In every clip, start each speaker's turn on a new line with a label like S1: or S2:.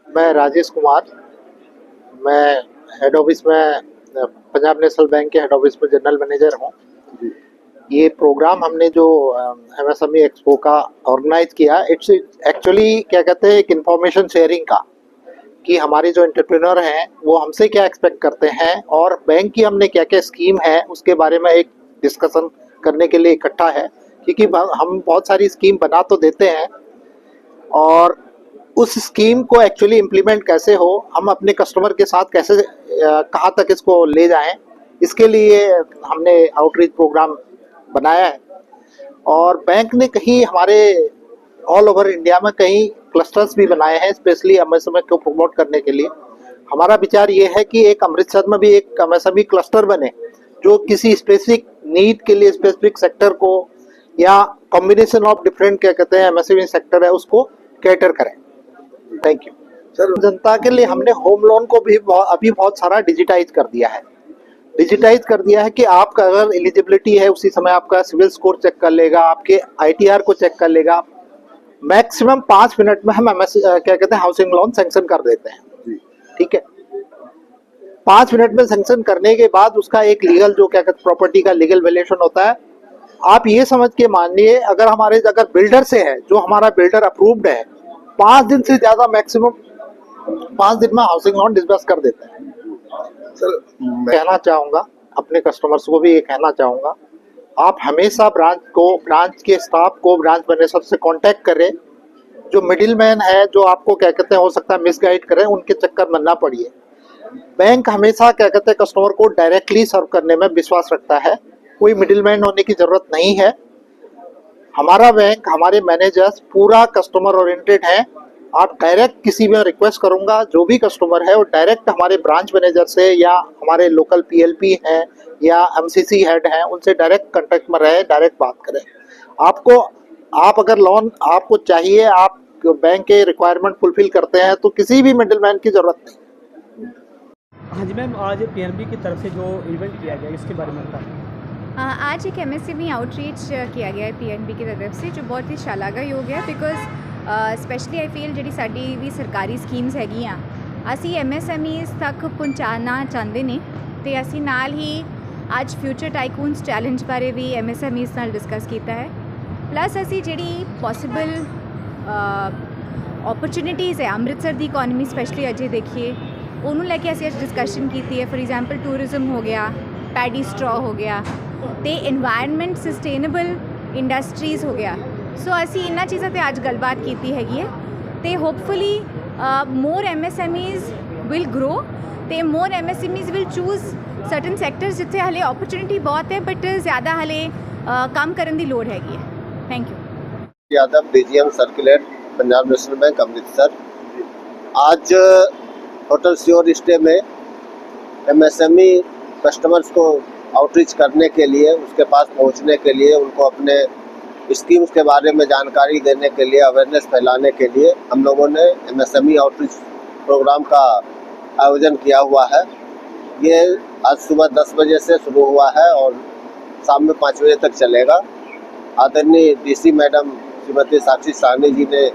S1: मैं राजेश कुमार, मैं head office में पंजाब नेशनल बैंक के हेड ऑफिस में जनरल मैनेजर हूँ। ये प्रोग्राम हमने जो एमएसएमई एक्सपो का ऑर्गेनाइज किया, इट्स एक्चुअली क्या कहते हैं, एक इंफॉर्मेशन शेयरिंग का, कि हमारे जो एंटरप्रेन्योर हैं वो हमसे क्या एक्सपेक्ट करते हैं और बैंक की हमने क्या क्या स्कीम है उसके बारे में एक डिस्कशन करने के लिए इकट्ठा है। क्योंकि हम बहुत सारी स्कीम बना तो देते हैं और उस स्कीम को एक्चुअली इम्प्लीमेंट कैसे हो, हम अपने कस्टमर के साथ कैसे कहाँ तक इसको ले जाएं, इसके लिए हमने आउटरीच प्रोग्राम बनाया है। और बैंक ने कहीं हमारे ऑल ओवर इंडिया में कहीं क्लस्टर्स भी बनाए हैं स्पेशली एमएसएमई को प्रमोट करने के लिए। हमारा विचार ये है कि एक अमृतसर में भी एक एमएसएमई क्लस्टर बने जो किसी स्पेसिफिक नीड के लिए स्पेसिफिक सेक्टर को या कॉम्बिनेशन ऑफ डिफरेंट क्या कहते हैं एमएसएमई सेक्टर है उसको कैटर करें। Thank you sir. जनता के लिए हमने होम लोन को भी अभी बहुत सारा डिजिटाइज कर दिया है। कि आपका अगर एलिजिबिलिटी है उसी समय आपका सिविल स्कोर चेक कर लेगा, आपके आईटीआर को चेक कर लेगा। मैक्सिमम 5 मिनट में हम क्या कहते हैं हाउसिंग लोन सैंक्शन कर देते हैं। ठीक है, 5 मिनट में सैंक्शन करने के बाद उसका एक लीगल जो क्या कहते हैं प्रॉपर्टी का लीगल वैल्यूएशन होता है। आप ये समझ के मानिए अगर बिल्डर से है जो हमारा बिल्डर अप्रूव्ड है, 5 दिन से ज्यादा मैक्सिमम 5 दिन में हाउसिंग लोन डिस्बर्स कर देते हैं। सर मैं कहना चाहूँगा अपने कस्टमर्स को भी ये कहना चाहूँगा, आप हमेशा ब्रांच के स्टाफ को ब्रांच मैनेजर से कांटेक्ट करें। जो मिडिल मैन है जो आपको क्या कहते हैं हो सकता है मिसगाइड करें, उनके चक्कर में ना पड़िए। बैंक हमेशा क्या कहते हैं कस्टमर को डायरेक्टली सर्व करने में विश्वास रखता है, कोई मिडिल मैन होने की जरूरत नहीं है। हमारा बैंक, हमारे मैनेजर्स पूरा कस्टमर ओरिएंटेड हैं। आप डायरेक्ट किसी में रिक्वेस्ट करूंगा, जो भी कस्टमर है वो डायरेक्ट हमारे ब्रांच मैनेजर से या हमारे लोकल पीएलपी हैं या एमसीसी हेड हैं उनसे डायरेक्ट कांटेक्ट में रहे, डायरेक्ट बात करें। आप अगर लोन आपको चाहिए, आप बैंक के रिक्वायरमेंट फुलफिल करते हैं तो किसी भी मिडिलमैन की जरूरत नहीं।
S2: हाँ जी मैम, आज पीएनबी की तरफ से जो इवेंट किया गया इसके बारे में बताएं।
S3: आज एक एमएसएमई आउटरीच किया गया है पीएनबी की तरफ से, जो बहुत ही शलाघायोग है। बिकॉज स्पैशली आई फील जी साड़ी भी सरकारी स्कीम्स हैगियाँ असी एमएसएमईज़ तक पहुँचाना चाहते हैं, तो असी नाल ही आज फ्यूचर टाइकून्स चैलेंज बारे भी एमएसएमईज़ नाल डिस्कस किया है। प्लस असी जी पॉसिबल अपॉर्चुनिटीज़ है अमृतसर की इकोनॉमी स्पैशली अजे देखिए उन्होंने लैके असी अज डिस्कशन की है। फॉर एग्जाम्पल टूरिज्म हो गया, पैडी स्ट्रॉ हो गया, तो एनवायरनमेंट सस्टेनेबल इंडस्ट्रीज़ हो गया। सो असी इन्होंने चीज़ों पर अज गलबात की हैगी है, तो hopefully more MSMEs will grow, तो more MSMEs will choose certain sectors जिथे हले अपॉर्चुनिटी बहुत है बट ज़्यादा हले काम करने की लोड़ हैगी है। Thank you.
S4: Yadav, DGM circular, Punjab national bank Amritsar. आज होटल श्योर स्टे में एमएसएमई कस्टमर्स को आउटरीच करने के लिए, उसके पास पहुंचने के लिए, उनको अपने स्कीम्स के बारे में जानकारी देने के लिए, अवेयरनेस फैलाने के लिए हम लोगों ने एमएसएमई आउटरीच प्रोग्राम का आयोजन किया हुआ है। ये आज सुबह 10 बजे से शुरू हुआ है और शाम में 5 बजे तक चलेगा। आदरणीय डीसी मैडम श्रीमती साक्षी साहनी जी ने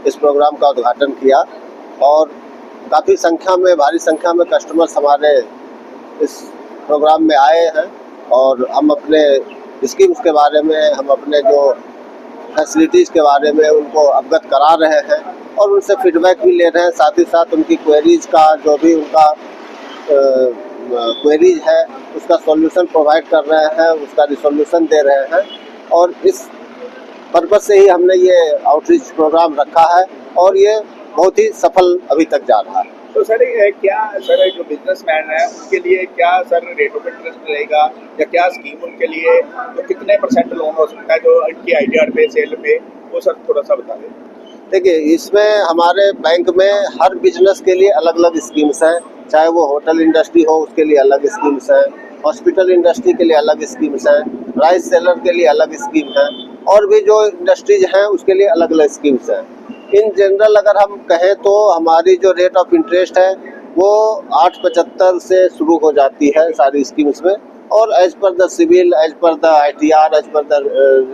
S4: इस प्रोग्राम का उद्घाटन किया और काफ़ी संख्या में, भारी संख्या में कस्टमर्स हमारे इस प्रोग्राम में आए हैं और हम अपने स्कीम्स के बारे में, हम अपने जो फैसिलिटीज़ के बारे में उनको अवगत करा रहे हैं और उनसे फीडबैक भी ले रहे हैं। साथ ही साथ उनकी क्वेरीज़ का, जो भी उनका क्वेरीज है उसका सॉल्यूशन प्रोवाइड कर रहे हैं, उसका रिसोल्यूशन दे रहे हैं और इस पर्पज से ही हमने ये आउटरीच प्रोग्राम रखा है और ये बहुत ही सफल अभी तक जा रहा है।
S5: तो सर क्या सर जो बिजनेसमैन है उनके लिए क्या सर रेट ऑफ इंटरेस्ट रहेगा या क्या स्कीम उनके लिए, तो कितने % लोन हो सकता है जो इनकी आईटीआर पे, सेल पे, वो सर थोड़ा सा बता दें।
S4: देखिए, इसमें हमारे बैंक में हर बिजनेस के लिए अलग अलग स्कीम्स हैं। चाहे वो होटल इंडस्ट्री हो उसके लिए अलग स्कीम्स हैं, हॉस्पिटल इंडस्ट्री के लिए अलग स्कीम्स हैं, राइस सेलर के लिए अलग स्कीम है और भी जो इंडस्ट्रीज हैं उसके लिए अलग अलग स्कीम्स हैं। इन जनरल अगर हम कहें तो हमारी जो रेट ऑफ इंटरेस्ट है वो 8.75 से शुरू हो जाती है सारी स्कीम्स में और as per the civil, as per the ITR, as per the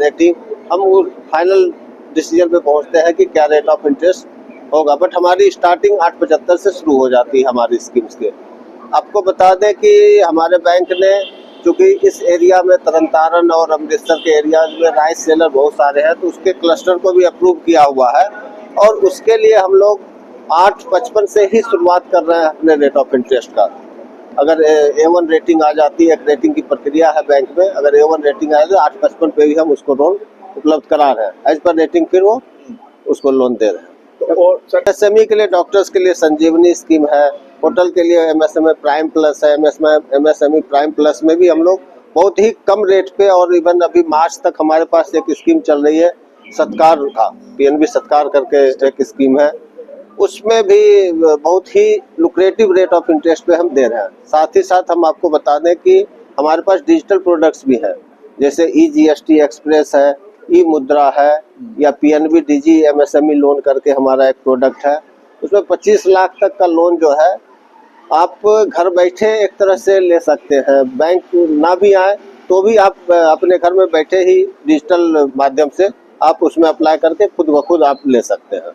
S4: rating हम फाइनल डिसीजन पे पहुंचते हैं कि क्या रेट ऑफ इंटरेस्ट होगा, बट हमारी स्टार्टिंग 875 से शुरू हो जाती है हमारी स्कीम्स के। आपको बता दें कि हमारे बैंक ने, चूँकि इस एरिया में तरनतारन और अमृतसर के एरियाज में राइस सेलर बहुत सारे हैं, तो उसके क्लस्टर को भी अप्रूव किया हुआ है और उसके लिए हम लोग 8.55 से ही शुरुआत कर रहे हैं अपने रेट ऑफ इंटरेस्ट का। अगर A1 रेटिंग आ जाती है, एक रेटिंग की प्रक्रिया है बैंक में, अगर A1 रेटिंग आए तो 8.55 पे भी हम उसको लोन उपलब्ध करा रहे हैं। एज पर रेटिंग फिर वो उसको लोन दे रहे हैं।
S5: तो और सर
S4: MSME के लिए, डॉक्टर्स के लिए संजीवनी स्कीम है, होटल के लिए MSME प्राइम प्लस है। MSME प्राइम प्लस में भी हम लोग बहुत ही कम रेट पे, और इवन अभी मार्च तक हमारे पास एक स्कीम चल रही है सत्कार का, PNB सत्कार करके एक स्कीम है, उसमें भी बहुत ही लुक्रेटिव रेट ऑफ इंटरेस्ट पे हम दे रहे हैं। साथ ही साथ हम आपको बता दें कि हमारे पास डिजिटल प्रोडक्ट्स भी हैं, जैसे eGST एक्सप्रेस है, ई मुद्रा है, या PNB डिजी MSME लोन करके हमारा एक प्रोडक्ट है। उसमें 25 लाख तक का लोन जो है आप घर बैठे एक तरह से ले सकते हैं। बैंक ना भी आए तो भी आप अपने घर में बैठे ही डिजिटल माध्यम से आप उसमें अप्लाई करके खुद ब खुद आप ले सकते हैं।